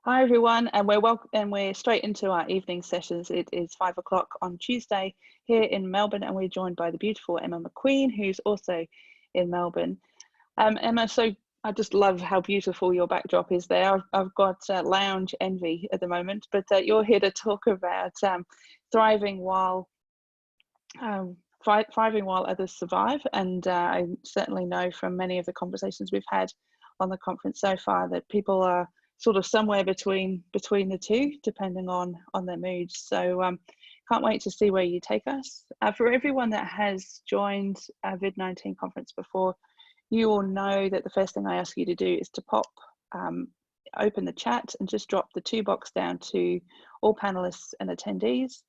Hi everyone, and we're straight into our evening sessions. It is 5 o'clock on Tuesday here in Melbourne, and we're joined by the beautiful Emma McQueen, who's also in Melbourne. Emma, so I just love how beautiful your backdrop is there. I've got lounge envy at the moment, but you're here to talk about thriving while thriving while others survive. And I certainly know from many of the conversations we've had on the conference so far that people are sort of somewhere between the two, depending on their moods. So can't wait to see where you take us. For everyone that has joined a Vid19 conference before, you all know that the first thing I ask you to do is to open the chat and just drop the to box down to all panelists and attendees,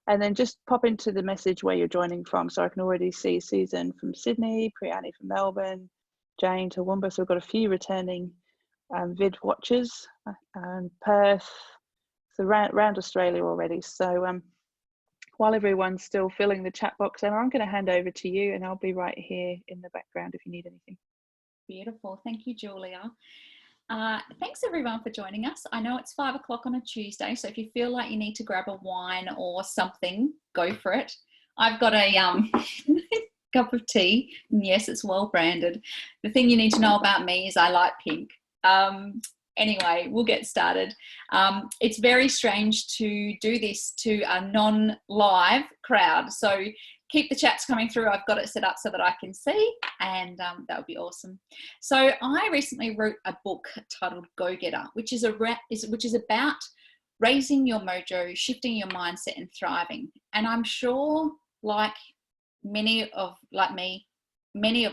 and then just pop into the message where you're joining from. So I can already see Susan from Sydney, Priyani from Melbourne, Jane to Toowoomba. So we've got a few returning vid watchers, and Perth, so around Australia already. So while everyone's still filling the chat box, Emma, I'm going to hand over to you, and I'll be right here in the background if you need anything. Beautiful. Thank you, Julia. Thanks everyone for joining us. I know it's 5 o'clock on a Tuesday, so if you feel like you need to grab a wine or something, go for it. I've got a cup of tea, and yes, it's well branded. The thing you need to know about me is I like pink. Anyway, we'll get started. It's very strange to do this to a non-live crowd, so keep the chats coming through. I've got it set up so that I can see, and that would be awesome. So I recently wrote a book titled Go Getter, which is about raising your mojo, shifting your mindset, and thriving. And I'm sure, like many of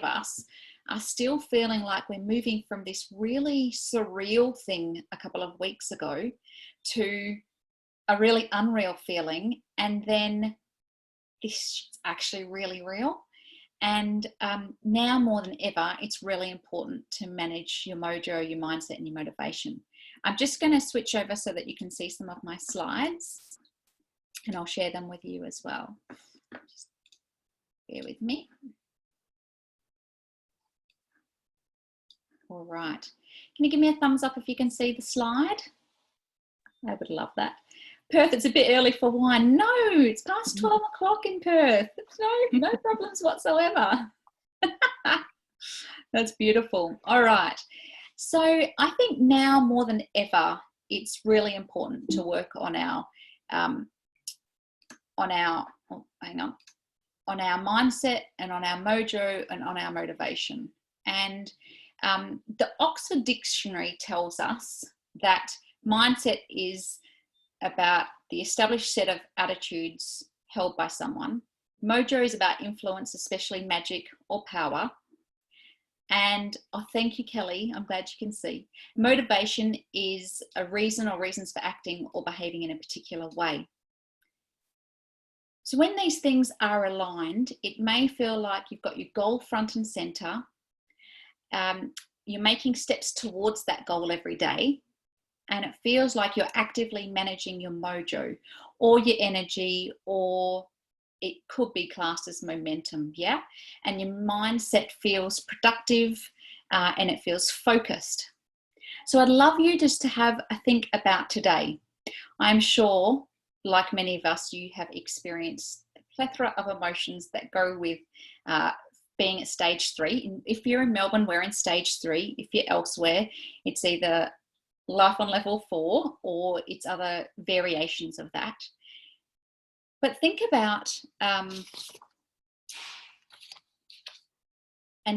us are still feeling like we're moving from this really surreal thing a couple of weeks ago to a really unreal feeling, and then this is actually really real. And now more than ever, it's really important to manage your mojo, your mindset, and your motivation. I'm just going to switch over so that you can see some of my slides, and I'll share them with you as well. Just bear with me. All right. Can you give me a thumbs up if you can see the slide? I would love that. Perth, it's a bit early for wine. No, it's past 12 o'clock in Perth. No problems whatsoever. That's beautiful. All right. So I think now more than ever, it's really important to work on our mindset and on our mojo and on our motivation. And the Oxford Dictionary tells us that mindset is about the established set of attitudes held by someone. Mojo is about influence, especially magic or power. And oh, thank you, Kelly. I'm glad you can see. Motivation is a reason or reasons for acting or behaving in a particular way. So when these things are aligned, it may feel like you've got your goal front and center. You're making steps towards that goal every day, and it feels like you're actively managing your mojo or your energy, or it could be classed as momentum, yeah? And your mindset feels productive and it feels focused. So I'd love you just to have a think about today. I'm sure, like many of us, you have experienced a plethora of emotions that go with being at stage 3. If you're in Melbourne, we're in stage 3. If you're elsewhere, it's either life on level 4 or it's other variations of that. But think about and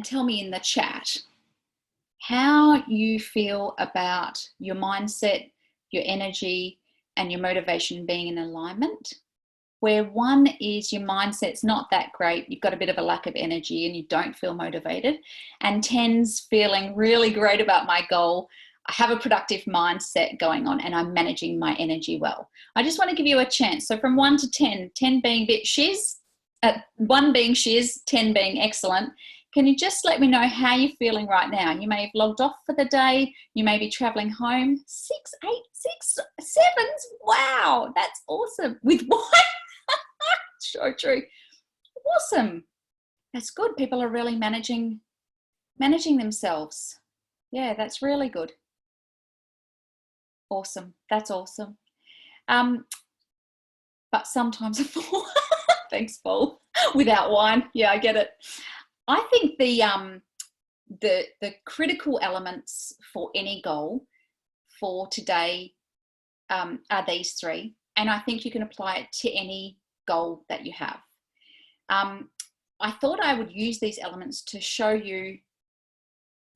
tell me in the chat how you feel about your mindset, your energy, and your motivation being in alignment. Where 1 is your mindset's not that great, you've got a bit of a lack of energy and you don't feel motivated, and 10's feeling really great about my goal, I have a productive mindset going on and I'm managing my energy well. I just want to give you a chance. So from 1 to 10, 10 being a bit shiz, 1 being shiz, 10 being excellent. Can you just let me know how you're feeling right now? You may have logged off for the day. You may be traveling home. 6, 8, 6, 7s. Wow, that's awesome. With 1. So true. Awesome. That's good. People are really managing themselves. Yeah, that's really good. Awesome. That's awesome. But sometimes a four. Thanks, Paul. Without wine. Yeah, I get it. I think the critical elements for any goal for today are these three. And I think you can apply it to any goal that you have. I thought I would use these elements to show you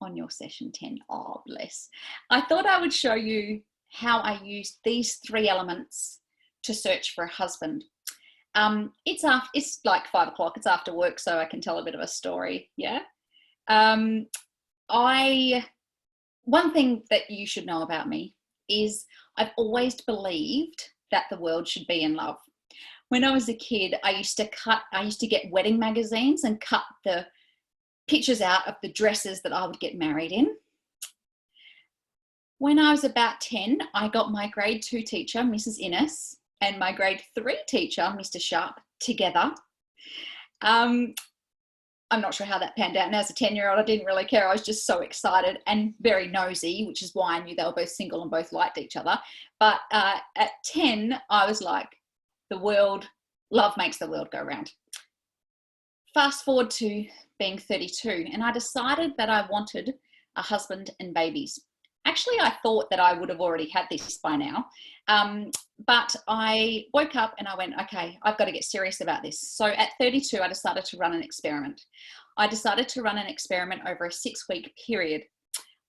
on your session 10. Oh, bless. I thought I would show you how I used these three elements to search for a husband. It's like 5 o'clock. It's after work, so I can tell a bit of a story. Yeah. One thing that you should know about me is I've always believed that the world should be in love. When I was a kid, I used to get wedding magazines and cut the pictures out of the dresses that I would get married in. When I was about 10, I got my grade 2 teacher, Mrs. Innes, and my grade 3 teacher, Mr. Sharp, together. I'm not sure how that panned out. And as a 10-year-old, I didn't really care. I was just so excited and very nosy, which is why I knew they were both single and both liked each other. But at 10, I was like, love makes the world go round. Fast forward to being 32, and I decided that I wanted a husband and babies. Actually, I thought that I would have already had this by now. But I woke up and I went, okay, I've got to get serious about this. So at 32, I decided to run an experiment. I decided to run an experiment over a 6-week period.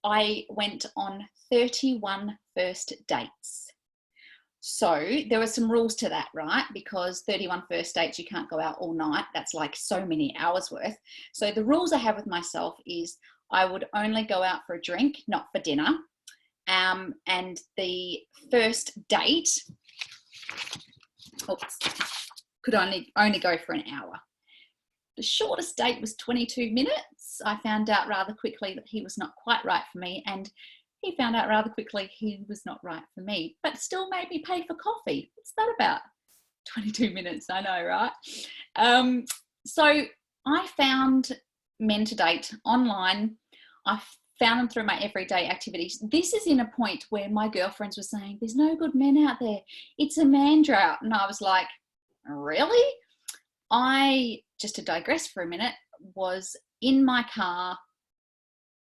I went on 31 first dates. So there were some rules to that, right? Because 31 first dates, you can't go out all night. That's like so many hours worth. So the rules I have with myself is I would only go out for a drink, not for dinner. And the first date, could only go for an hour. The shortest date was 22 minutes. I found out rather quickly that he was not quite right for me, and he found out rather quickly he was not right for me, but still made me pay for coffee. What's that about? 22 minutes, I know, right? So I found men to date online. I found them through my everyday activities. This is in a point where my girlfriends were saying, there's no good men out there. It's a man drought. And I was like, really? Just to digress for a minute, was in my car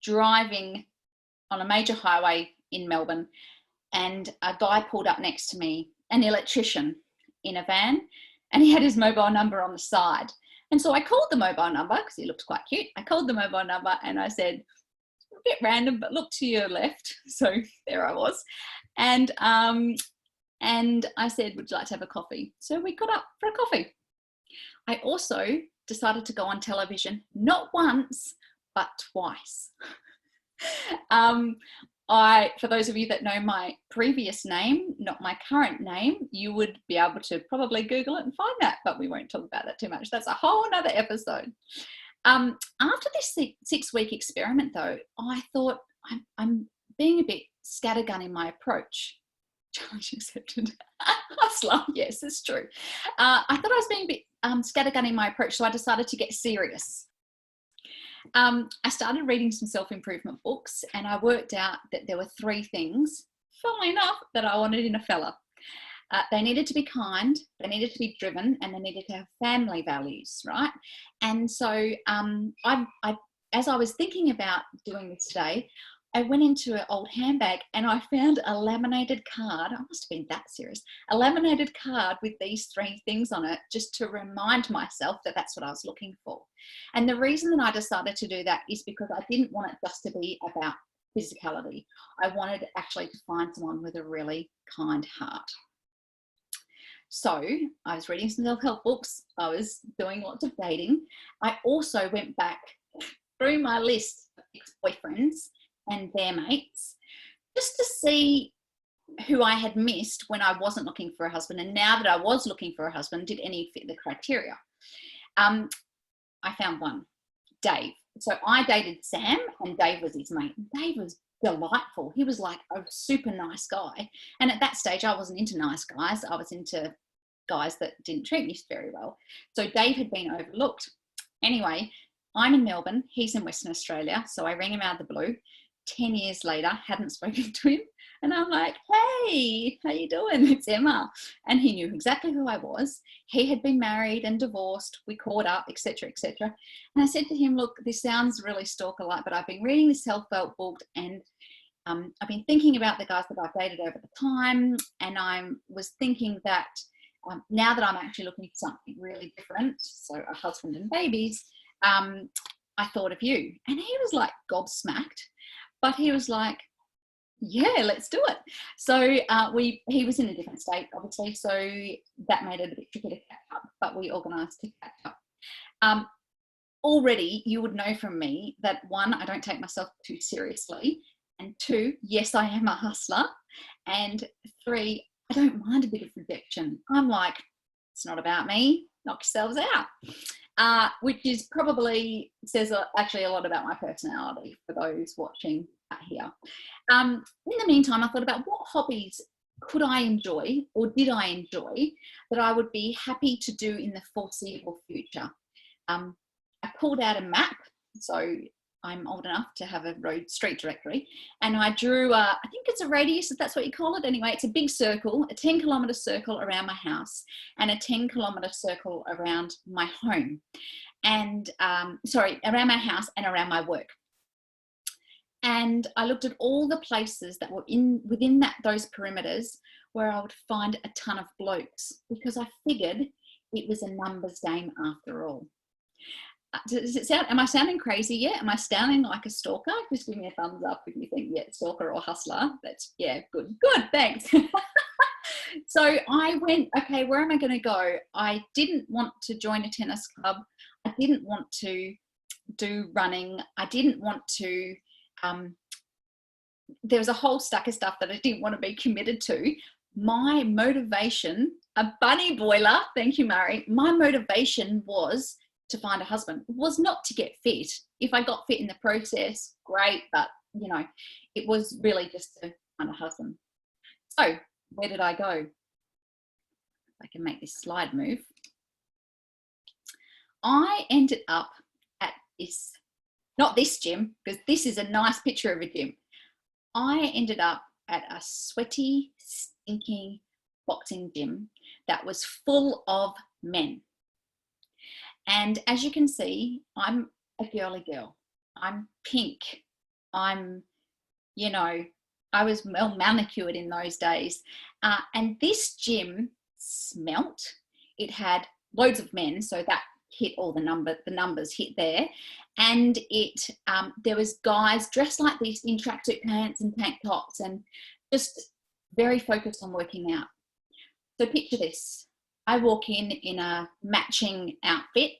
driving on a major highway in Melbourne, and a guy pulled up next to me, an electrician in a van, and he had his mobile number on the side. And so I called the mobile number because he looked quite cute. I called the mobile number and I said, a bit random, but look to your left. So there I was. And I said, would you like to have a coffee? So we got up for a coffee. I also decided to go on television, not once, but twice. For those of you that know my previous name, not my current name, you would be able to probably Google it and find that, but we won't talk about that too much. That's a whole nother episode. After this 6-week experiment, though, I thought I'm being a bit scattergun in my approach. Challenge accepted. Yes, it's true. I thought I was being a bit scattergun in my approach, so I decided to get serious. I started reading some self-improvement books, and I worked out that there were 3 things, funnily enough, that I wanted in a fella. They needed to be kind, they needed to be driven, and they needed to have family values, right? And so as I was thinking about doing this today, I went into an old handbag and I found a laminated card. I must have been that serious. A laminated card with these 3 things on it, just to remind myself that that's what I was looking for. And the reason that I decided to do that is because I didn't want it just to be about physicality. I wanted actually to find someone with a really kind heart. So I was reading some self-help books. I was doing lots of dating. I also went back through my list of ex-boyfriends and their mates, just to see who I had missed when I wasn't looking for a husband. And now that I was looking for a husband, did any fit the criteria? I found one, Dave. So I dated Sam and Dave was his mate. Dave was delightful. He was like a super nice guy. And at that stage, I wasn't into nice guys. I was into guys that didn't treat me very well. So Dave had been overlooked. Anyway, I'm in Melbourne. He's in Western Australia. So I rang him out of the blue. 10 years later, hadn't spoken to him. And I'm like, hey, how you doing? It's Emma. And he knew exactly who I was. He had been married and divorced. We caught up, etc., etc. And I said to him, look, this sounds really stalker-like, but I've been reading this self-help book, and I've been thinking about the guys that I've dated over the time. And I was thinking that now that I'm actually looking for something really different, so a husband and babies, I thought of you. And he was like gobsmacked, but he was like, yeah, let's do it. So he was in a different state, obviously, so that made it a bit tricky to catch up, but we organised to catch up. Already, you would know from me that 1, I don't take myself too seriously, and 2, yes, I am a hustler, and 3, I don't mind a bit of rejection. I'm like, it's not about me, knock yourselves out. Which is probably says actually a lot about my personality for those watching here. In the meantime, I thought about what hobbies could I enjoy, or did I enjoy, that I would be happy to do in the foreseeable future. I pulled out a map, so I'm old enough to have a road street directory, and I drew, I think it's a radius, if that's what you call it. Anyway, it's a big circle, a 10-kilometre circle around my house, and a 10-kilometre circle around my home, and around my house and around my work. And I looked at all the places that were within those perimeters where I would find a ton of blokes, because I figured it was a numbers game after all. Does it sound, am I sounding crazy yet? Am I sounding like a stalker? Just give me a thumbs up if you think, yeah, stalker or hustler. That's, yeah, good, thanks. So I went, okay, where am I going to go? I didn't want to join a tennis club. I didn't want to do running. I didn't want to, there was a whole stack of stuff that I didn't want to be committed to. My motivation, a bunny boiler, thank you, Murray. My motivation was to find a husband. It was not to get fit. If I got fit in the process, great, but you know, it was really just to find a husband. So where did I go? If I can make this slide move. I ended up at this, not this gym, because this is a nice picture of a gym. I ended up at a sweaty, stinking boxing gym that was full of men. And as you can see, I'm a girly girl. I'm pink. I'm, you know, I was well manicured in those days. And this gym smelt. It had loads of men, so that hit all the numbers hit there. And it there was guys dressed like this in tracksuit pants and tank tops, and just very focused on working out. So picture this. I walk in a matching outfit,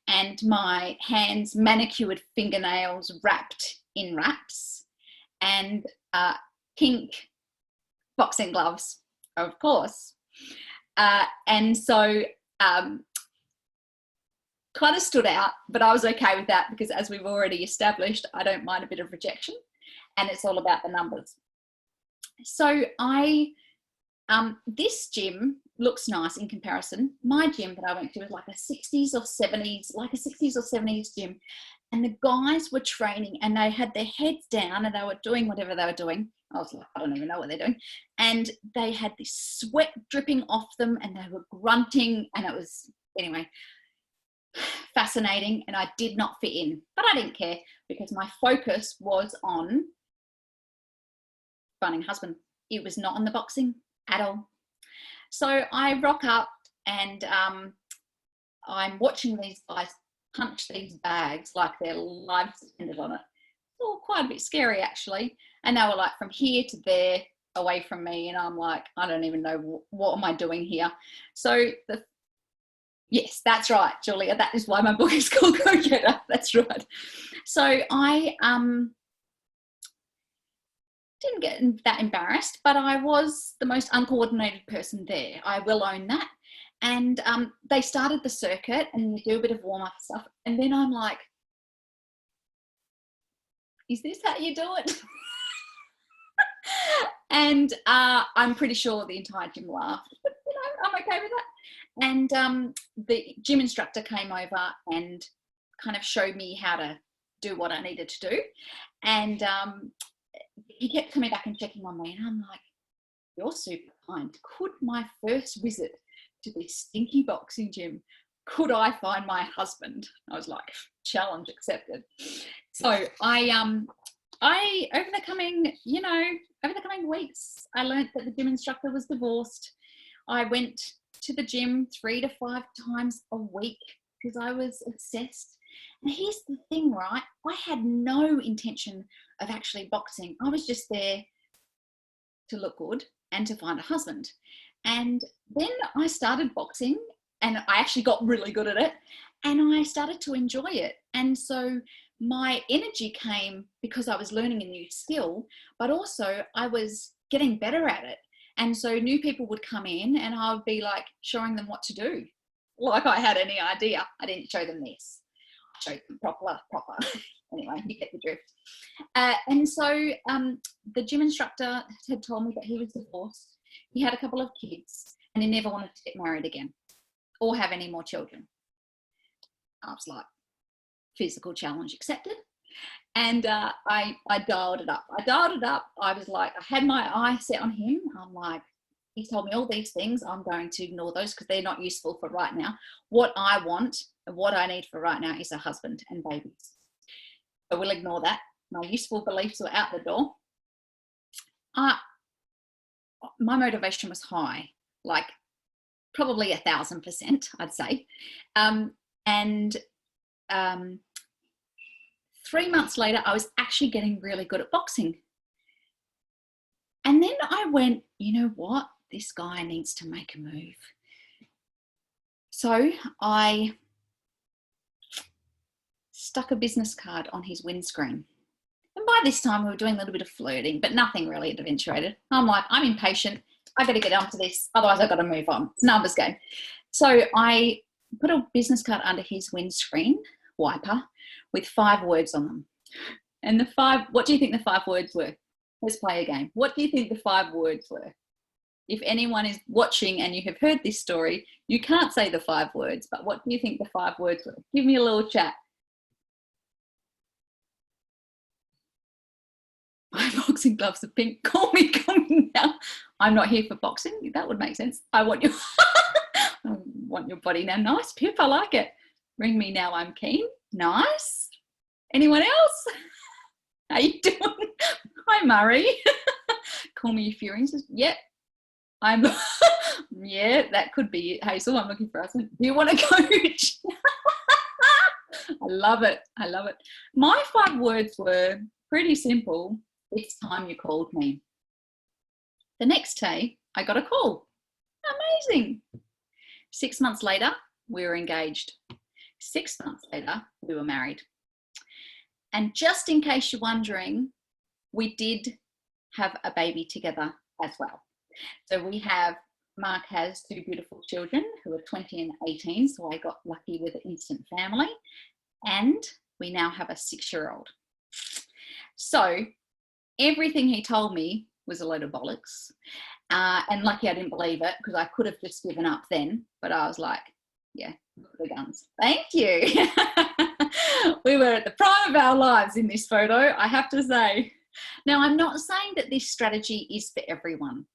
and my hands manicured, fingernails wrapped in wraps, and pink boxing gloves, of course. And so kind of stood out, but I was okay with that, because as we've already established, I don't mind a bit of rejection, and it's all about the numbers. So this gym looks nice in comparison. My gym that I went to was like a 60s or 70s gym, and the guys were training and they had their heads down and they were doing whatever they were doing. I was like, I don't even know what they're doing. And they had this sweat dripping off them and they were grunting, and it was, anyway, fascinating, and I did not fit in, but I didn't care, because my focus was on finding a husband. It was not on the boxing at all. So I rock up, and I'm watching these guys punch these bags like their lives depended on it. It's all quite a bit scary, actually. And they were like from here to there, away from me, and I'm like, I don't even know what am I doing here. So yes, that's right, Julia. That is why my book is called Go Getter. That's right. So I didn't get that embarrassed, but I was the most uncoordinated person there. I will own that. And they started the circuit, and you do a bit of warm-up stuff. And then I'm like, is this how you do it? And I'm pretty sure the entire gym laughed, but you know, I'm okay with that. And the gym instructor came over and kind of showed me how to do what I needed to do. And he kept coming back and checking on me, and I'm like, you're super kind. Could my first visit to this stinky boxing gym, could I find my husband? I was like, challenge accepted. So I over the coming weeks, I learned that the gym instructor was divorced. I went to the gym 3 to 5 times a week because I was obsessed. And here's the thing, right? I had no intention of actually boxing. I was just there to look good and to find a husband. And then I started boxing, and I actually got really good at it, and I started to enjoy it. And so my energy came because I was learning a new skill, but also I was getting better at it. And so new people would come in and I would be like showing them what to do. Like I had any idea. I didn't show them this. I showed them proper. Anyway, you get the drift. And so the gym instructor had told me that he was divorced. He had a couple of kids and he never wanted to get married again or have any more children. I was like, physical challenge accepted. And I dialed it up. I was like, I had my eye set on him. I'm like, he's told me all these things. I'm going to ignore those because they're not useful for right now. What I want and what I need for right now is a husband and babies. So we'll ignore that. My useful beliefs were out the door. My motivation was high, like probably 1,000%, I'd say. And 3 months later, I was actually getting really good at boxing. And then I went, you know what? This guy needs to make a move. So I stuck a business card on his windscreen. And by this time, we were doing a little bit of flirting, but nothing really had eventuated. I'm like, I'm impatient. I got to get onto this. Otherwise, I got to move on. It's a numbers game. So I put a business card under his windscreen wiper with 5 words on them. And what do you think the 5 words were? Let's play a game. What do you think the 5 words were? If anyone is watching and you have heard this story, you can't say the 5 words, but what do you think the 5 words were? Give me a little chat. My boxing gloves are pink. Call me now. I'm not here for boxing. That would make sense. I want your I want your body now. Nice, Pip. I like it. Ring me now. I'm keen. Nice. Anyone else? How you doing? Hi, Murray. Call me if you're interested. Yep. Yeah, that could be it. Hazel, I'm looking for a husband. Do you want a coach? I love it. My 5 words were pretty simple. It's time you called me. The next day, I got a call. Amazing. 6 months later, we were engaged. 6 months later, we were married. And just in case you're wondering, we did have a baby together as well. So Mark has 2 beautiful children who are 20 and 18. So I got lucky with an instant family. And we now have a 6-year-old. So everything he told me was a load of bollocks. And lucky I didn't believe it because I could have just given up then. But I was like, yeah, the guns. Thank you. We were at the prime of our lives in this photo, I have to say. Now, I'm not saying that this strategy is for everyone.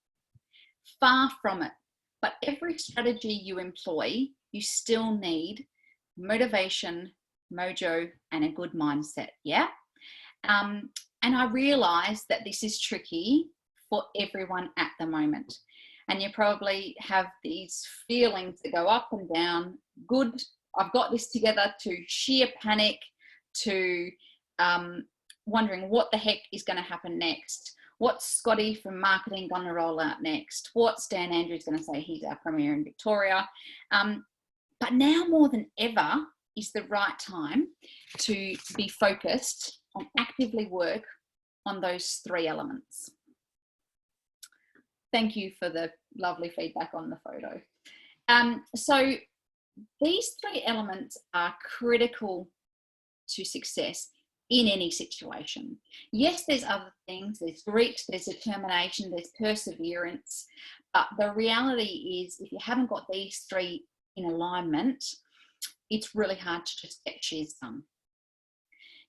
Far from it. But every strategy you employ, you still need motivation, mojo, and a good mindset. Yeah. And I realize that this is tricky for everyone at the moment. And you probably have these feelings that go up and down. Good, I've got this together, to sheer panic, to wondering what the heck is going to happen next. What's Scotty from marketing going to roll out next? What's Dan Andrews going to say? He's our premier in Victoria. But now more than ever is the right time to be focused and actively work on those 3 elements. Thank you for the lovely feedback on the photo. So these 3 elements are critical to success in any situation. Yes, there's other things. There's grit, there's determination, there's perseverance. But the reality is, if you haven't got these 3 in alignment, it's really hard to just get shares done.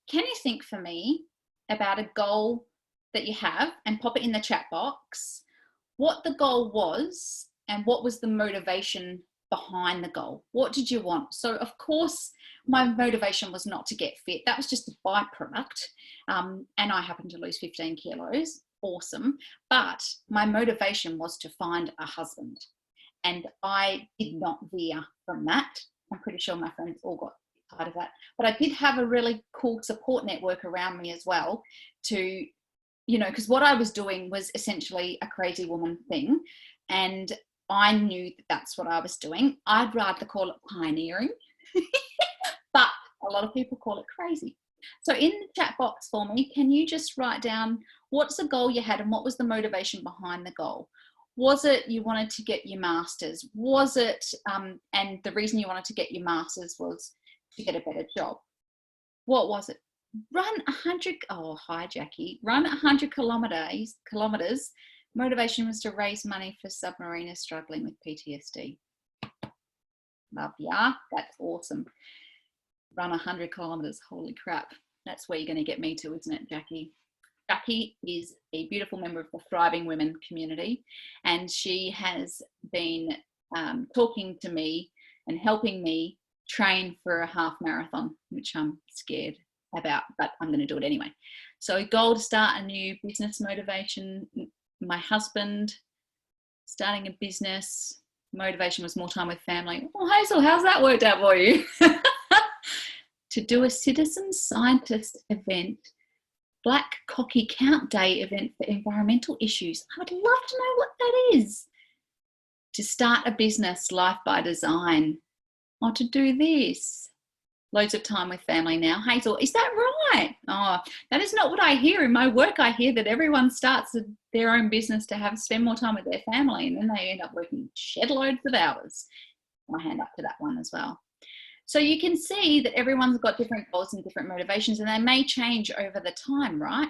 can you think for me about a goal that you have and pop it in the chat box, what the goal was and what was the motivation behind the goal? What did you want? So of course my motivation was not to get fit. That was just a byproduct. And I happened to lose 15 kilos. Awesome. But my motivation was to find a husband. And I did not veer from that. I'm pretty sure my friends all got tired of that. But I did have a really cool support network around me as well to, you know, because what I was doing was essentially a crazy woman thing. And I knew that that's what I was doing. I'd rather call it pioneering, but a lot of people call it crazy. So in the chat box for me, can you just write down what's the goal you had and what was the motivation behind the goal? Was it you wanted to get your master's? Was it, and the reason you wanted to get your master's was to get a better job? What was it? Run 100, oh, hi Jackie, run 100 kilometers. Motivation was to raise money for submariners struggling with PTSD. Love ya, that's awesome. Run 100 kilometers, holy crap. That's where you're going to get me to, isn't it, Jackie? Jackie is a beautiful member of the Thriving Women community, and she has been talking to me and helping me train for a half marathon, which I'm scared about, but I'm going to do it anyway. So goal to start a new business, motivation, my husband, starting a business, motivation was more time with family. Oh, Hazel, how's that worked out for you? To do a citizen scientist event, Black Cocky Count Day event for environmental issues. I would love to know what that is. To start a business, Life by Design. Or to do this. Loads of time with family now. Hazel, is that right? Oh, that is not what I hear in my work. I hear that everyone starts their own business to spend more time with their family, and then they end up working shed loads of hours. I'll hand up to that one as well. So you can see that everyone's got different goals and different motivations, and they may change over the time, right?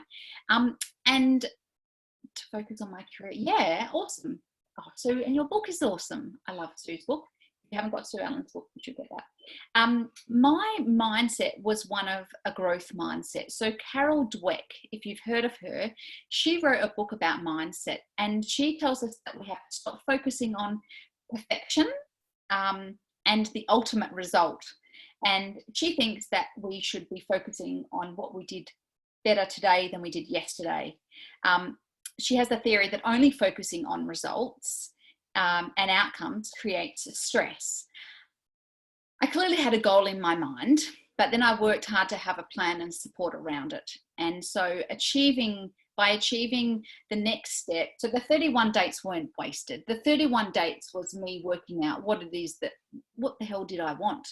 And to focus on my career, yeah, awesome. Oh, Sue, and your book is awesome. I love Sue's book. If you haven't got Sue Allen's book, you should get that. My mindset was one of a growth mindset. So Carol Dweck, if you've heard of her, she wrote a book about mindset, and she tells us that we have to stop focusing on perfection and the ultimate result. And she thinks that we should be focusing on what we did better today than we did yesterday. She has the theory that only focusing on results and outcomes creates stress. I clearly had a goal in my mind, but then I worked hard to have a plan and support around it. And so by achieving the next step, so the 31 dates weren't wasted. The 31 dates was me working out what the hell did I want?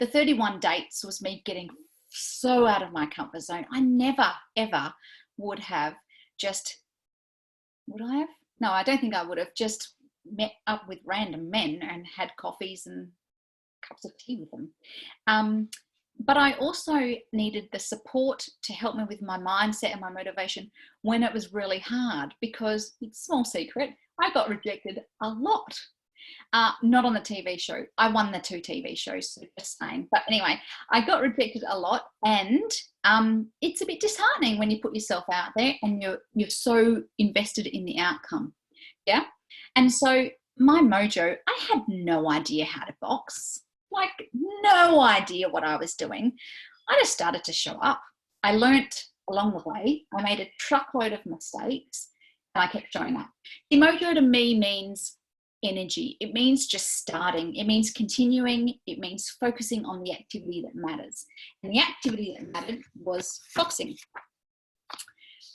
The 31 dates was me getting so out of my comfort zone. I never, ever would have would I have? No, I don't think I would have just met up with random men and had coffees and cups of tea with them. But I also needed the support to help me with my mindset and my motivation when it was really hard, because it's a small secret, I got rejected a lot. Not on the TV show. I won the 2 TV shows, so just saying. But anyway, I got rejected a lot, and it's a bit disheartening when you put yourself out there and you're so invested in the outcome. Yeah. And so my mojo, I had no idea how to box, like no idea what I was doing. I just started to show up. I learnt along the way. I made a truckload of mistakes and I kept showing up. The mojo to me means energy. It means just starting. It means continuing. It means focusing on the activity that matters. And the activity that mattered was boxing.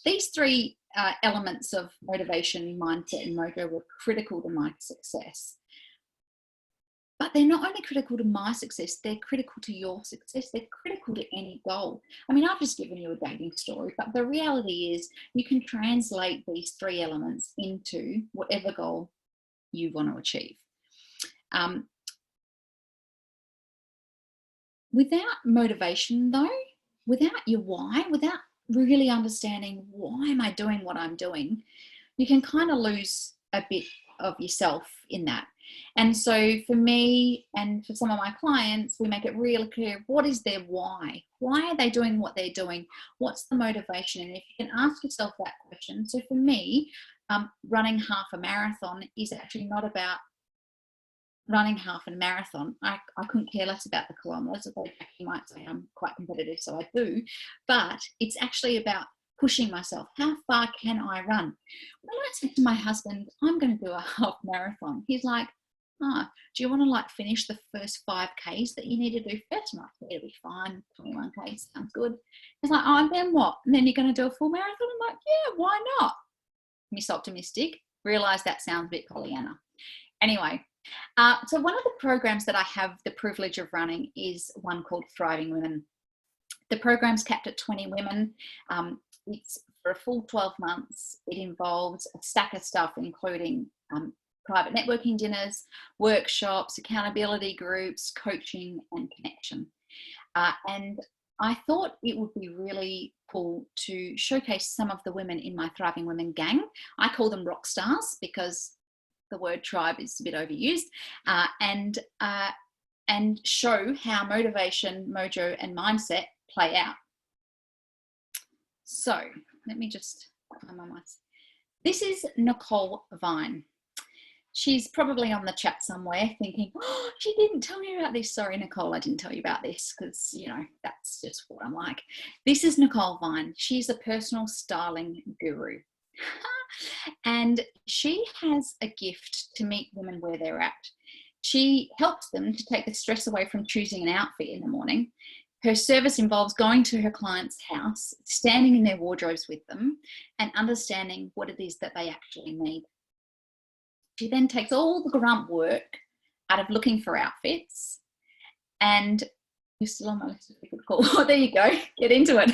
These 3 elements of motivation, mindset, and mojo were critical to my success. But they're not only critical to my success, they're critical to your success. They're critical to any goal. I mean, I've just given you a dating story, but the reality is you can translate these 3 elements into whatever goal you want to achieve. Without motivation though, without your why, without really understanding why am I doing what I'm doing, you can kind of lose a bit of yourself in that. And so for me and for some of my clients, we make it really clear, what is their why? Why are they doing what they're doing? What's the motivation? And if you can ask yourself that question. So for me, running half a marathon is actually not about running half a marathon. I couldn't care less about the kilometres, although you might say I'm quite competitive, so I do. But it's actually about pushing myself. How far can I run? When I said to my husband, I'm going to do a half marathon, he's like, do you want to like finish the first 5Ks that you need to do first? I'm like, yeah, it'll be fine. 21Ks sounds good. He's like, oh, and then what? And then you're going to do a full marathon? I'm like, yeah, why not? Miss Optimistic. Realise that sounds a bit Pollyanna. Anyway, so one of the programs that I have the privilege of running is one called Thriving Women. The program's capped at 20 women. It's for a full 12 months. It involves a stack of stuff, including private networking dinners, workshops, accountability groups, coaching, and connection. And I thought it would be really cool to showcase some of the women in my Thriving Women gang. I call them rock stars because the word tribe is a bit overused, and show how motivation, mojo, and mindset play out. So let me just find my mic. This is Nicole Vine. She's probably on the chat somewhere thinking, oh, she didn't tell me about this. Sorry, Nicole, I didn't tell you about this because, you know, that's just what I'm like. This is Nicole Vine. She's a personal styling guru. And she has a gift to meet women where they're at. She helps them to take the stress away from choosing an outfit in the morning. Her service involves going to her client's house, standing in their wardrobes with them, and understanding what it is that they actually need. She then takes all the grunt work out of looking for outfits, and you're still on my list of people to call. Oh, there you go. Get into it.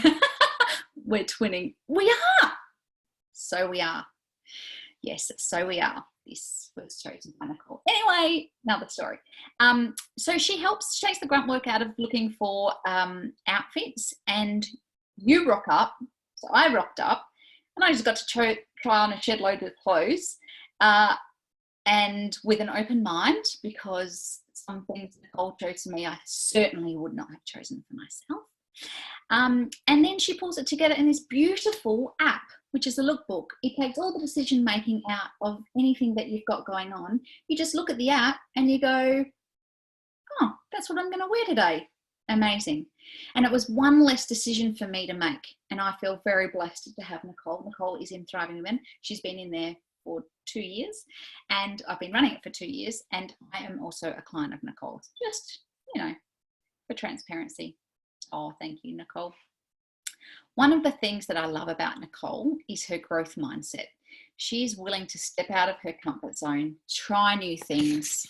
We're twinning. We are. So we are. Yes, so we are. This was chosen by Nicole. Anyway, another story. So she takes the grunt work out of looking for outfits, and you rock up. So I rocked up, and I just got to try on a shed load of clothes, and with an open mind, because some things Nicole chose for me, I certainly would not have chosen for myself. And then she pulls it together in this beautiful app, which is a lookbook. It takes all the decision making out of anything that you've got going on. You just look at the app and you go, oh, that's what I'm going to wear today. Amazing. And it was one less decision for me to make. And I feel very blessed to have Nicole. Nicole is in Thriving Women. She's been in there for 2 years, and I've been running it for 2 years. And I am also a client of Nicole's, just, you know, for transparency. Oh, thank you, Nicole. One of the things that I love about Nicole is her growth mindset. She's willing to step out of her comfort zone, try new things.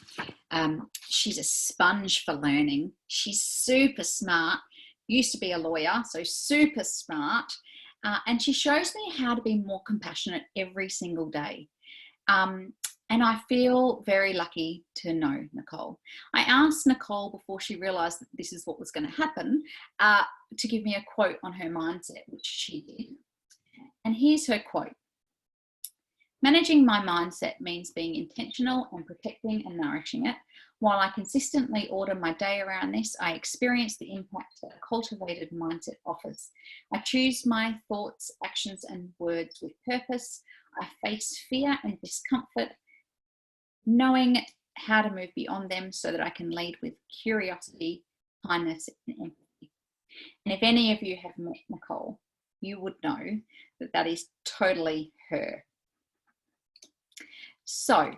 She's a sponge for learning. She's super smart, used to be a lawyer, so super smart. And she shows me how to be more compassionate every single day. And I feel very lucky to know Nicole. I asked Nicole before she realised that this is what was going to happen to give me a quote on her mindset, which she did. And here's her quote. Managing my mindset means being intentional and protecting and nourishing it. While I consistently order my day around this, I experience the impact that a cultivated mindset offers. I choose my thoughts, actions, and words with purpose. I face fear and discomfort, knowing how to move beyond them so that I can lead with curiosity, kindness, and empathy. And if any of you have met Nicole, you would know that that is totally her. So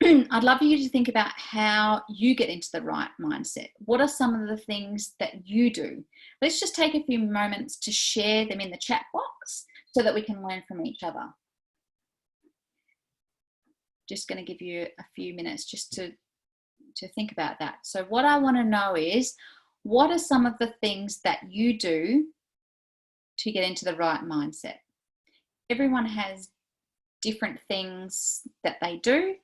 I'd love for you to think about how you get into the right mindset. What are some of the things that you do? Let's just take a few moments to share them in the chat box so that we can learn from each other. Just going to give you a few minutes just to think about that. So what I want to know is, what are some of the things that you do to get into the right mindset? Everyone has different things that they do.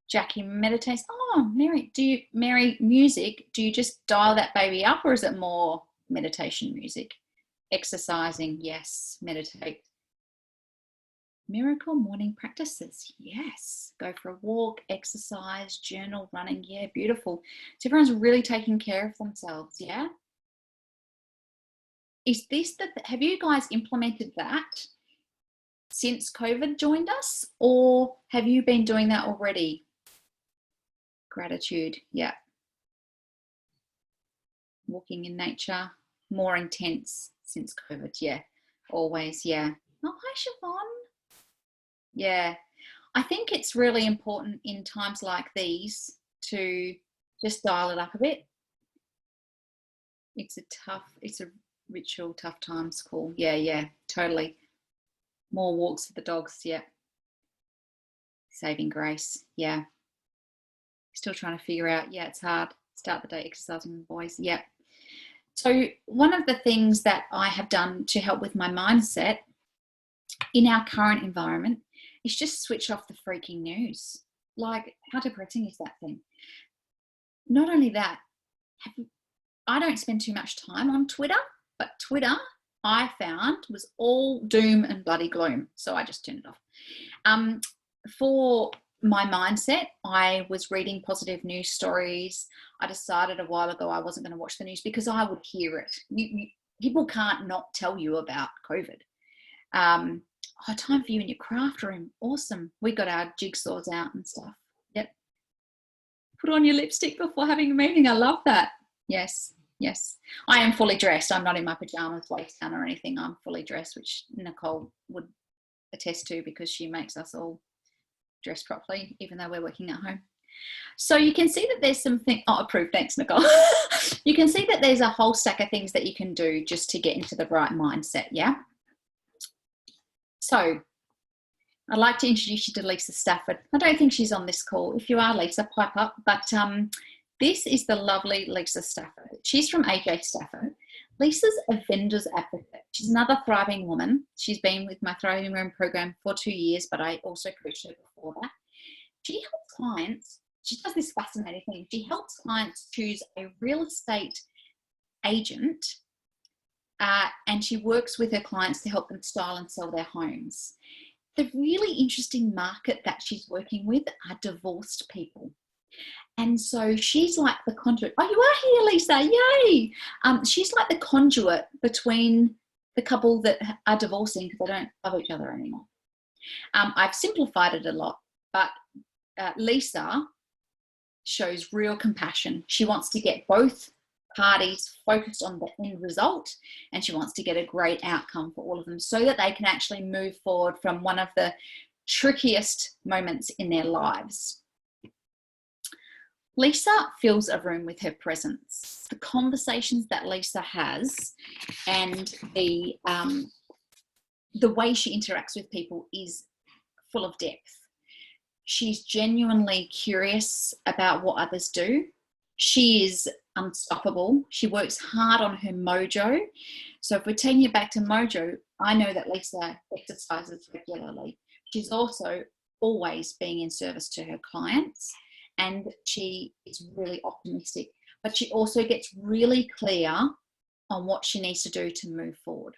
Jackie meditates. Oh, Mary, music, do you just dial that baby up, or is it more meditation music? Exercising, yes, meditate. Miracle morning practices. Yes. Go for a walk, exercise, journal, running. Yeah, beautiful. So everyone's really taking care of themselves. Yeah. Is this have you guys implemented that since COVID joined us, or have you been doing that already? Gratitude. Yeah. Walking in nature, more intense since COVID. Yeah. Always. Yeah. Oh, hi, Siobhan. Yeah. I think it's really important in times like these to just dial it up a bit. It's a ritual, tough times call. Yeah, totally. More walks for the dogs. Yeah. Saving grace. Yeah. Still trying to figure out. Yeah, it's hard. Start the day exercising with boys. Yeah. So one of the things that I have done to help with my mindset in our current environment is just switch off the freaking news. Like, how depressing is that thing? Not only that, I don't spend too much time on Twitter, but Twitter I found was all doom and bloody gloom. So I just turned it off. For my mindset, I was reading positive news stories. I decided a while ago I wasn't going to watch the news because I would hear it. People can't not tell you about COVID. Time for you in your craft room. Awesome. We got our jigsaws out and stuff. Yep. Put on your lipstick before having a meeting. I love that. Yes. I am fully dressed. I'm not in my pajamas, waist down or anything. I'm fully dressed, which Nicole would attest to because she makes us all dress properly, even though we're working at home. So you can see that there's something, approved, thanks, Nicole. You can see that there's a whole stack of things that you can do just to get into the right mindset, yeah? So I'd like to introduce you to Lisa Stafford. I don't think she's on this call. If you are, Lisa, pipe up. But this is the lovely Lisa Stafford. She's from AJ Stafford. Lisa's a vendor's advocate. She's another thriving woman. She's been with my Thriving Room program for 2 years, but I also coached her before that. She helps clients. She does this fascinating thing. She helps clients choose a real estate agent, and she works with her clients to help them style and sell their homes. The really interesting market that she's working with are divorced people. And so she's like the conduit. Oh, you are here, Lisa. Yay. She's like the conduit between the couple that are divorcing because they don't love each other anymore. I've simplified it a lot, but Lisa shows real compassion. She wants to get both parties focused on the end result, and she wants to get a great outcome for all of them so that they can actually move forward from one of the trickiest moments in their lives. Lisa fills a room with her presence. The conversations that Lisa has and the way she interacts with people is full of depth. She's genuinely curious about what others do. She is unstoppable. She works hard on her mojo. So if we're taking it back to mojo, I know that Lisa exercises regularly. She's also always being in service to her clients, and she is really optimistic, but she also gets really clear on what she needs to do to move forward.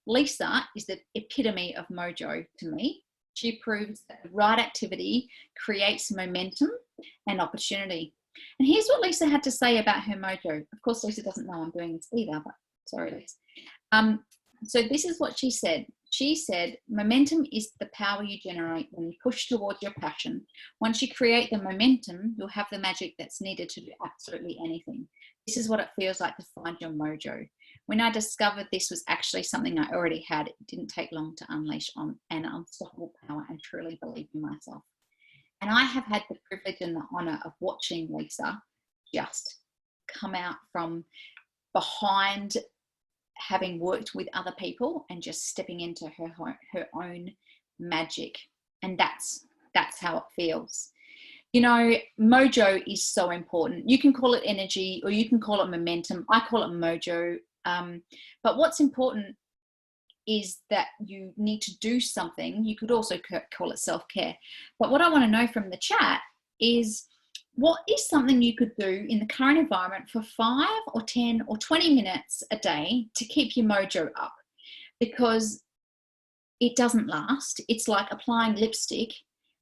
Lisa is the epitome of mojo to me. She proves that the right activity creates momentum and opportunity. And here's what Lisa had to say about her mojo. Of course, Lisa doesn't know I'm doing this either, but sorry, Lisa. So this is what she said. She said, momentum is the power you generate when you push towards your passion. Once you create the momentum, you'll have the magic that's needed to do absolutely anything. This is what it feels like to find your mojo. When I discovered this was actually something I already had, it didn't take long to unleash on an unstoppable power and truly believe in myself. And I have had the privilege and the honor of watching Lisa just come out from behind having worked with other people and just stepping into her own magic. And that's how it feels. You know, mojo is so important. You can call it energy or you can call it momentum. I call it mojo. But what's important is that you need to do something. You could also call it self-care. But what I want to know from the chat is, what is something you could do in the current environment for 5 or 10 or 20 minutes a day to keep your mojo up? Because it doesn't last. It's like applying lipstick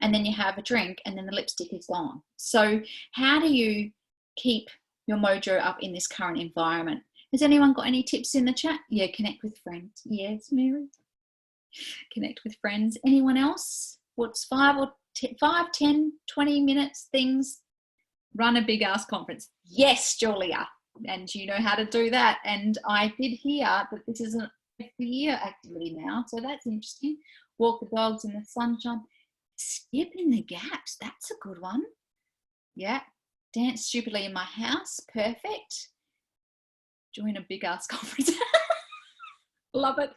and then you have a drink and then the lipstick is gone. So how do you keep your mojo up in this current environment? Has anyone got any tips in the chat? Yeah, connect with friends. Yes, Mary. Connect with friends. Anyone else? What's 5, 10, 20 minutes things? Run a big ass conference. Yes, Julia. And you know how to do that. And I did hear that this is an every year activity now. So that's interesting. Walk the dogs in the sunshine. Skipping the gaps. That's a good one. Yeah. Dance stupidly in my house. Perfect. Join a big ass conference. Love it.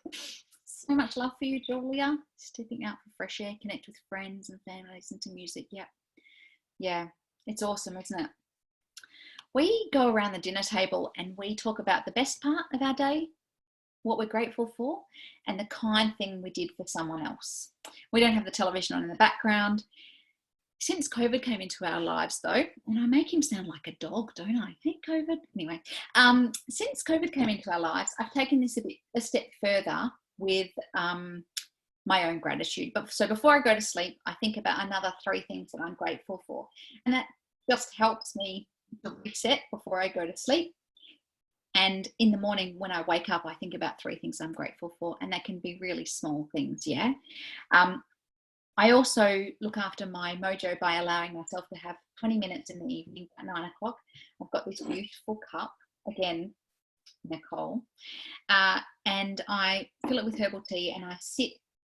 So much love for you, Julia. Stepping out for fresh air, connect with friends and family, listen to music. Yeah. Yeah. It's awesome, isn't it? We go around the dinner table and we talk about the best part of our day, what we're grateful for, and the kind thing we did for someone else. We don't have the television on in the background. Since COVID came into our lives though, and I make him sound like a dog, don't I? Hey, COVID. Anyway, since COVID came into our lives, I've taken this a step further with my own gratitude. But so before I go to sleep, I think about another 3 things that I'm grateful for. And that just helps me to reset before I go to sleep. And in the morning when I wake up, I think about 3 things I'm grateful for. And that can be really small things, yeah? I also look after my mojo by allowing myself to have 20 minutes in the evening at 9 o'clock. I've got this beautiful cup, again, Nicole, and I fill it with herbal tea and I sit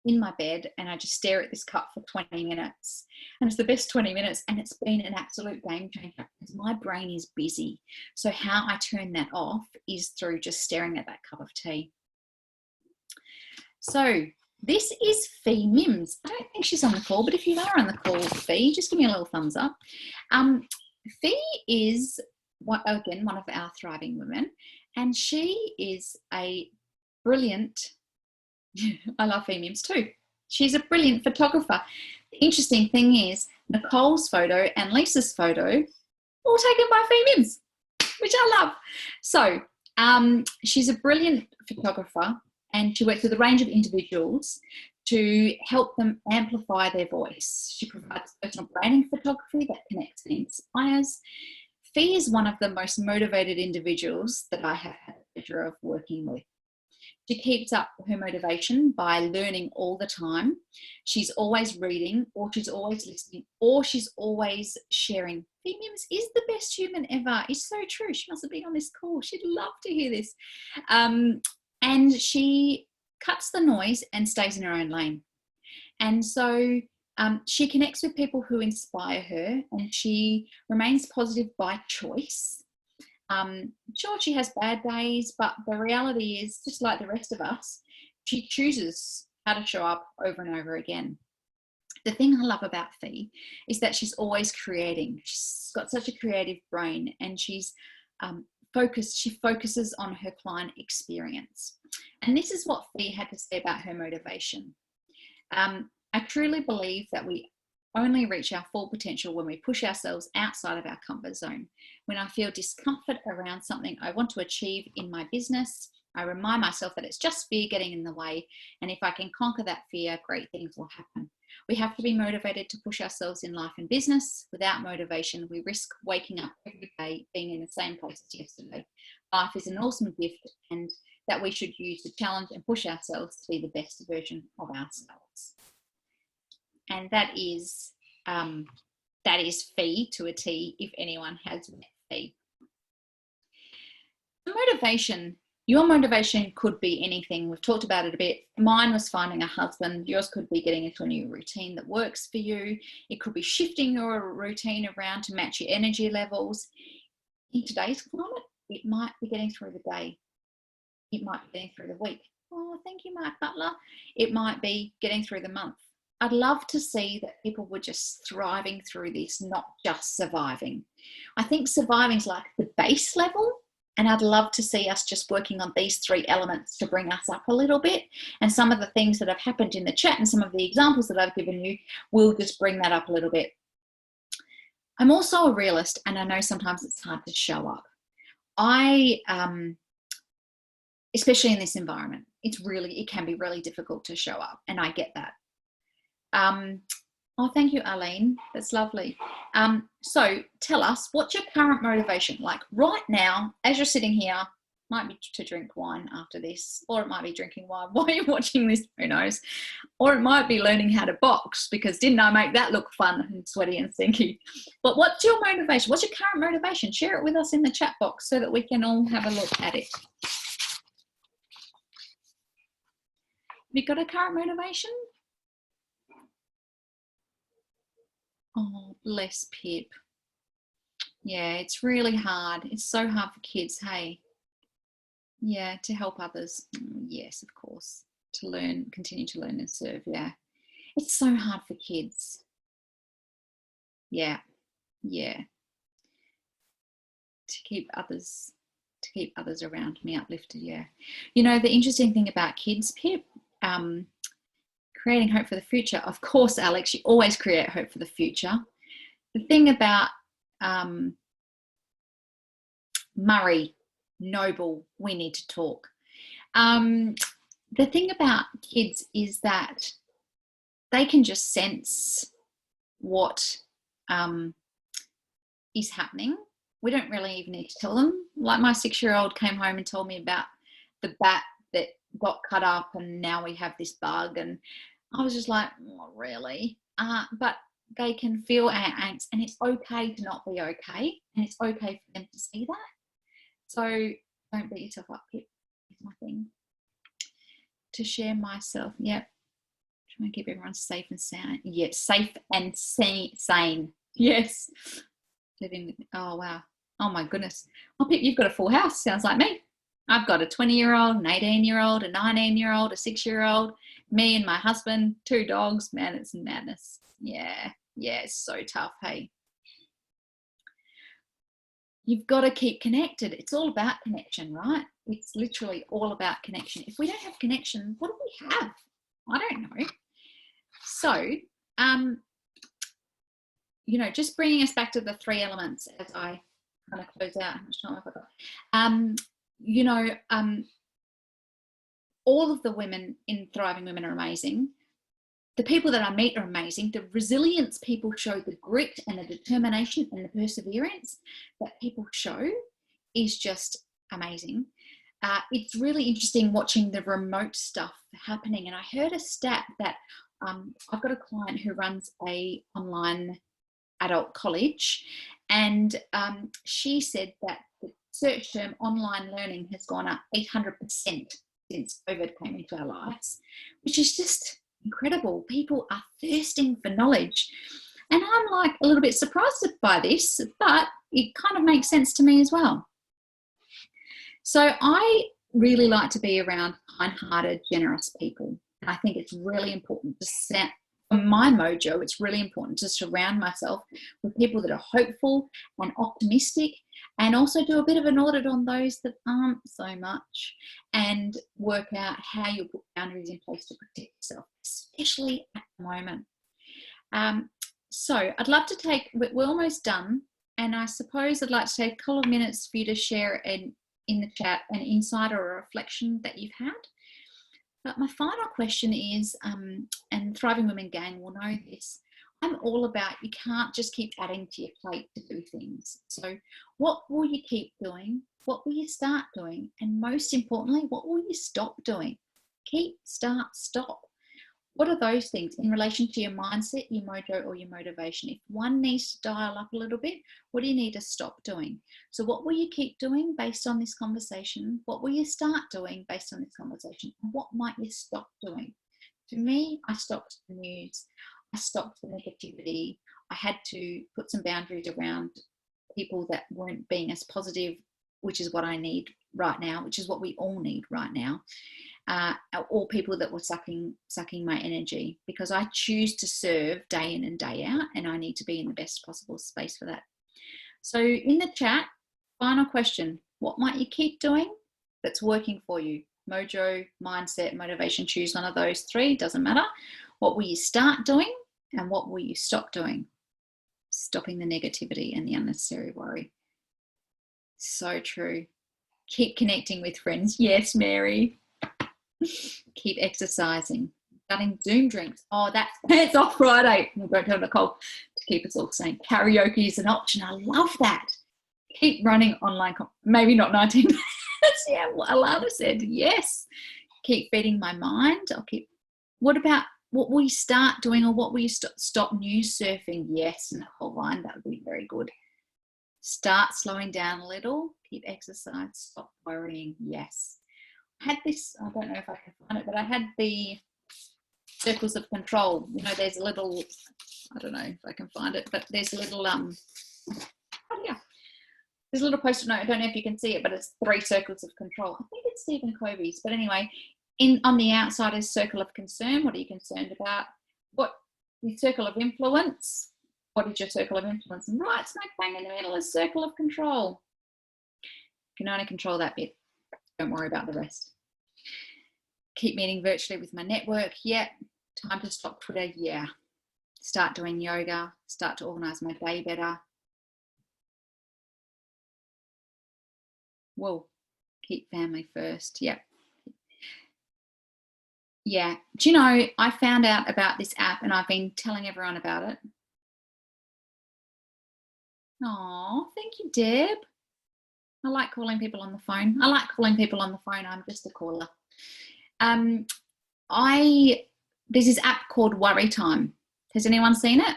in my bed and I just stare at this cup for 20 minutes. And it's the best 20 minutes and it's been an absolute game changer because my brain is busy. So how I turn that off is through just staring at that cup of tea. So this is Fee Mims. I don't think she's on the call, but if you are on the call, Fee, just give me a little thumbs up. Fee is, again, one of our thriving women, and she is a brilliant, I love Fee Mims too. She's a brilliant photographer. The interesting thing is Nicole's photo and Lisa's photo all taken by Fee Mims, which I love. So she's a brilliant photographer, and she works with a range of individuals to help them amplify their voice. She provides personal branding photography that connects and inspires. Fee is one of the most motivated individuals that I have had the pleasure of working with. She keeps up her motivation by learning all the time. She's always reading, or she's always listening, or she's always sharing. Fee Mims is the best human ever. It's so true. She must have been on this call. She'd love to hear this. And she cuts the noise and stays in her own lane. And so she connects with people who inspire her, and she remains positive by choice. Sure, she has bad days, but the reality is, just like the rest of us, she chooses how to show up over and over again. The thing I love about Fee is that she's always creating. She's got such a creative brain, and she's she focuses on her client experience. And this is what Fee had to say about her motivation. I truly believe that we only reach our full potential when we push ourselves outside of our comfort zone. When I feel discomfort around something I want to achieve in my business, I remind myself that it's just fear getting in the way. And if I can conquer that fear, great things will happen. We have to be motivated to push ourselves in life and business. Without motivation, we risk waking up every day being in the same place as yesterday. Life is an awesome gift, and that we should use to challenge and push ourselves to be the best version of ourselves. And that is Fee to a T, if anyone has met Fee. Motivation. Your motivation could be anything. We've talked about it a bit. Mine was finding a husband. Yours could be getting into a new routine that works for you. It could be shifting your routine around to match your energy levels. In today's climate, it might be getting through the day. It might be getting through the week. Oh, thank you, Mark Butler. It might be getting through the month. I'd love to see that people were just thriving through this, not just surviving. I think surviving is like the base level. And I'd love to see us just working on these 3 elements to bring us up a little bit. And some of the things that have happened in the chat and some of the examples that I've given you will just bring that up a little bit. I'm also a realist, and I know sometimes it's hard to show up. Especially in this environment, it can be really difficult to show up, and I get that. Oh, thank you, Arlene. That's lovely. So tell us, what's your current motivation? Like right now, as you're sitting here, might be to drink wine after this, or it might be drinking wine while you're watching this, who knows? Or it might be learning how to box, because didn't I make that look fun and sweaty and stinky? But what's your motivation? What's your current motivation? Share it with us in the chat box so that we can all have a look at it. Have you got a current motivation? Oh, bless Pip. Yeah, it's really hard. It's so hard for kids, hey? Yeah, to help others. Yes, of course. To learn, continue to learn and serve, yeah. It's so hard for kids. Yeah, yeah. To keep others around me uplifted, yeah. You know, the interesting thing about kids, Pip, creating hope for the future. Of course, Alex, you always create hope for the future. The thing about Murray, Noble, we need to talk. The thing about kids is that they can just sense what is happening. We don't really even need to tell them. Like my 6-year-old came home and told me about the bat that got cut up and now we have this bug, and I was just like, oh, really? But they can feel our angst, and it's okay to not be okay, and it's okay for them to see that. So don't beat yourself up. Pip is my thing. To share myself. Yep. Trying to keep everyone safe and sound. Yes, safe and sane. Yes. Living with, oh wow. Oh my goodness. Oh, Pip, you've got a full house. Sounds like me. I've got a 20-year-old, an 18-year-old, a 19-year-old, a 6-year-old, me and my husband, 2 dogs. Man, it's madness. Yeah, it's so tough, hey. You've got to keep connected. It's all about connection, right? It's literally all about connection. If we don't have connection, what do we have? I don't know. So, you know, just bringing us back to the 3 elements as I kind of close out. How much time have I got? You know, all of the women in Thriving Women are amazing. The people that I meet are amazing. The resilience people show, the grit and the determination and the perseverance that people show is just amazing. It's really interesting watching the remote stuff happening. And I heard a stat that I've got a client who runs a online adult college, and she said that the search term online learning has gone up 800% since COVID came into our lives, which is just incredible. People are thirsting for knowledge. And I'm like a little bit surprised by this, but it kind of makes sense to me as well. So I really like to be around kind-hearted, generous people. And I think it's really important to set, for my mojo, it's really important to surround myself with people that are hopeful and optimistic, and also do a bit of an audit on those that aren't so much, and work out how you put boundaries in place to protect yourself, especially at the moment. So I'd love to take, we're almost done, and I suppose I'd like to take a couple of minutes for you to share in the chat an insight or a reflection that you've had. But my final question is, and Thriving Women Gang will know this, I'm all about, you can't just keep adding to your plate to do things. So what will you keep doing? What will you start doing? And most importantly, what will you stop doing? Keep, start, stop. What are those things in relation to your mindset, your mojo, or your motivation? If one needs to dial up a little bit, what do you need to stop doing? So what will you keep doing based on this conversation? What will you start doing based on this conversation? And what might you stop doing? For me, I stopped the news. I stopped the negativity. I had to put some boundaries around people that weren't being as positive, which is what I need right now, which is what we all need right now. Or people that were sucking my energy, because I choose to serve day in and day out, and I need to be in the best possible space for that. So in the chat, final question, what might you keep doing that's working for you? Mojo, mindset, motivation, choose one of those 3, doesn't matter. What will you start doing, and what will you stop doing? Stopping the negativity and the unnecessary worry. So true. Keep connecting with friends. Yes, Mary. Keep exercising. Starting Zoom drinks. Oh, that's Pants Off Friday. Don't tell Nicole to keep us all sane. Karaoke is an option. I love that. Keep running online. Maybe not 19 minutes. Yeah, Alana said yes. Keep feeding my mind. What about what will you start doing, or what will you stop news surfing? Yes, Nicole Vine, that would be very good. Start slowing down a little. Keep exercise. Stop worrying. Yes. I had this, I don't know if I can find it, but I had the circles of control. You know, there's a little, I don't know if I can find it, but there's a little, oh yeah, there's a little post-it note. I don't know if you can see it, but it's 3 circles of control. I think it's Stephen Covey's, but anyway, on the outside is circle of concern. What are you concerned about? What the circle of influence? What is your circle of influence? And right smack bang in the middle is circle of control. You can only control that bit. Don't worry about the rest. Keep meeting virtually with my network. Yeah. Time to stop Twitter. Yeah. Start doing yoga. Start to organise my day better. Whoa. Keep family first. Yep. Yeah. Do you know, I found out about this app and I've been telling everyone about it. Oh, thank you, Deb. I like calling people on the phone. I'm just a caller. There's this app called Worry Time. Has anyone seen it?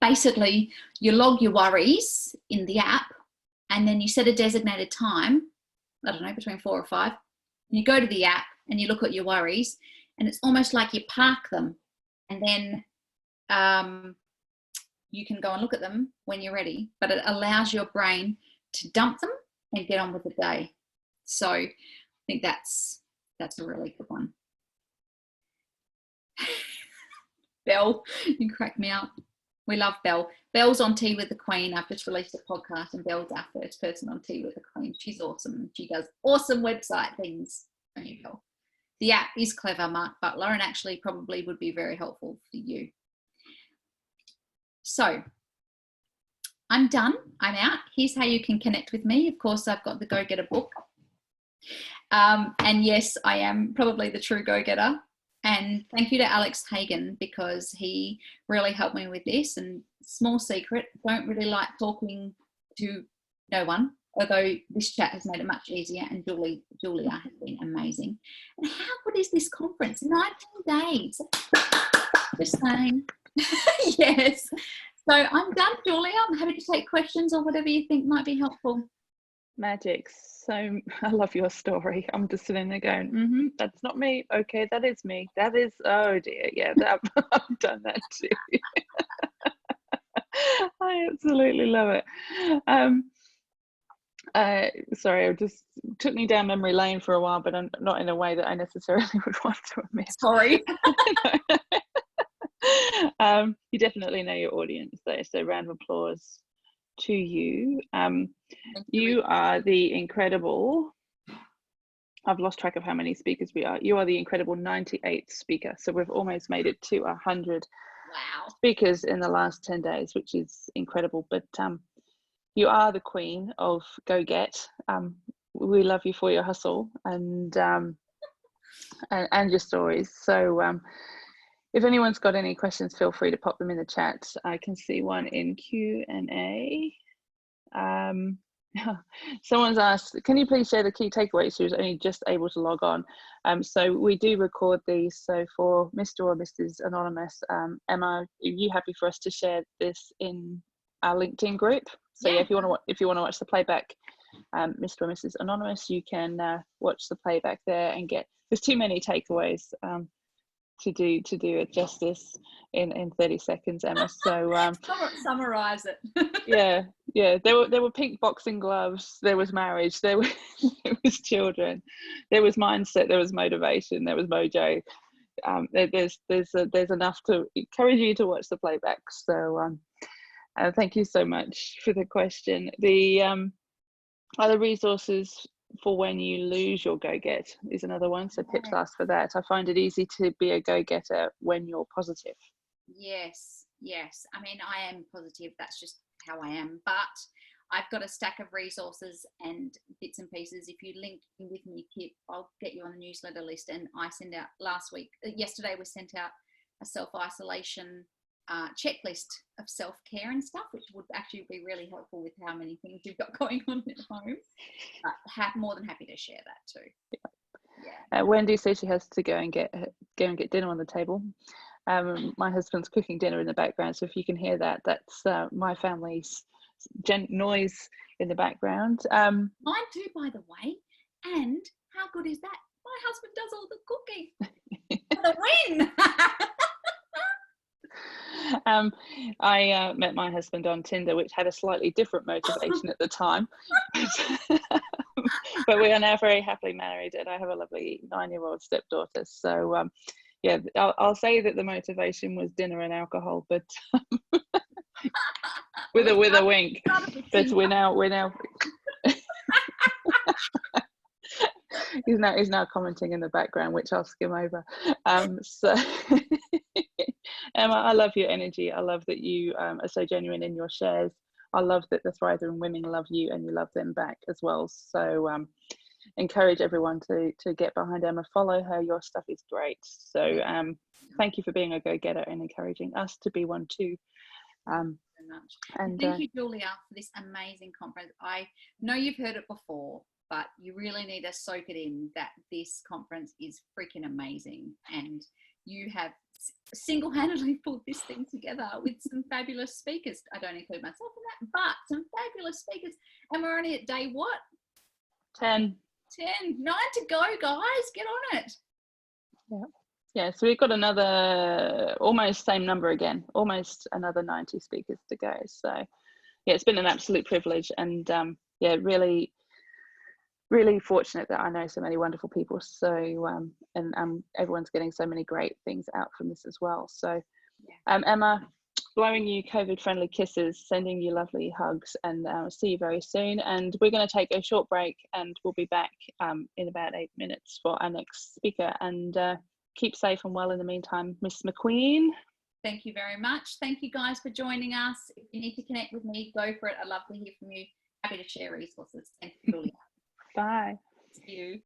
Basically, you log your worries in the app and then you set a designated time, I don't know, between 4 or 5. And you go to the app and you look at your worries, and it's almost like you park them, and then you can go and look at them when you're ready, but it allows your brain to dump them and get on with the day. So I think that's a really good one. Belle, you crack me up. We love Belle. Belle's on Tea with the Queen. I've just released a podcast and Belle's our first person on Tea with the Queen. She's awesome. She does awesome website things. Don't you, Belle? The app is clever, Mark Butler, and actually probably would be very helpful for you. So I'm done. I'm out. Here's how you can connect with me. Of course, I've got the Go Getter book. And yes, I am probably the true go-getter. And thank you to Alex Hagan, because he really helped me with this. And small secret, don't really like talking to no one, although this chat has made it much easier. And Julia has been amazing. And how good is this conference? 19 days. Just saying. Yes. So I'm done, Julia. I'm happy to take questions or whatever you think might be helpful. Magic. So I love your story. I'm just sitting there going, that's not me. Okay, that is me. That is, oh dear. Yeah, I've done that too. I absolutely love it. Sorry, it just took me down memory lane for a while, but I'm not in a way that I necessarily would want to admit. Sorry. You definitely know your audience though, so round of applause to you. You are the incredible, I've lost track of how many speakers we are. You are the incredible 98th speaker, so we've almost made it to 100 speakers in the last 10 days, which is incredible. But you are the queen of Go Get. We love you for your hustle and your stories. So if anyone's got any questions, feel free to pop them in the chat. I can see one in Q&A. Someone's asked, can you please share the key takeaways? She was only just able to log on. So we do record these. So for Mr. or Mrs. Anonymous, Emma, are you happy for us to share this in our LinkedIn group? So yeah, if you want to watch the playback, Mr. or Mrs. Anonymous, you can watch the playback there and there's too many takeaways to do it justice in 30 seconds, Emma. So summarize it. yeah, there were pink boxing gloves, there was marriage, there was children, there was mindset, there was motivation, there was mojo. There's enough to encourage you to watch the playback. So thank you so much for the question. The other resources for when you lose your go-get is another one. So Pip's asked for that. I find it easy to be a go-getter when you're positive. Yes. I mean, I am positive. That's just how I am. But I've got a stack of resources and bits and pieces. If you link in with me, Kip, I'll get you on the newsletter list. And I send out yesterday we sent out a self-isolation checklist of self-care and stuff, which would actually be really helpful with how many things you've got going on at home. But more than happy to share that too. Yeah. Wendy says she has to go and get dinner on the table. My husband's cooking dinner in the background, so if you can hear that, that's my family's noise in the background. Mine too, by the way. And how good is that? My husband does all the cooking for the win. I met my husband on Tinder, which had a slightly different motivation at the time. But we are now very happily married, and I have a lovely 9-year-old stepdaughter. So yeah, I'll say that the motivation was dinner and alcohol, but with a wink. But we're now he's now commenting in the background, which I'll skim over. So Emma, I love your energy. I love that you are so genuine in your shares. I love that the Thriving Women love you and you love them back as well. So encourage everyone to get behind Emma, follow her. Your stuff is great. So thank you for being a go-getter and encouraging us to be one too. And thank you, Julia, for this amazing conference. I know you've heard it before, but you really need to soak it in that this conference is freaking amazing, and you have single-handedly pulled this thing together with some fabulous speakers. I don't include myself in that, but some fabulous speakers. And we're only at day what? 10. 9 to go, guys. Get on it. Yeah, so we've got another almost same number again, almost another 90 speakers to go. So yeah, it's been an absolute privilege, and yeah, really fortunate that I know so many wonderful people. So and everyone's getting so many great things out from this as well. So Emma, blowing you COVID friendly kisses, sending you lovely hugs, and see you very soon. And we're going to take a short break, and we'll be back in about 8 minutes for our next speaker. And keep safe and well in the meantime, Miss McQueen. Thank you very much. Thank you guys for joining us. If you need to connect with me, go for it. I'd love to hear from you. Happy to share resources. Thank you, Julia. Bye. See you.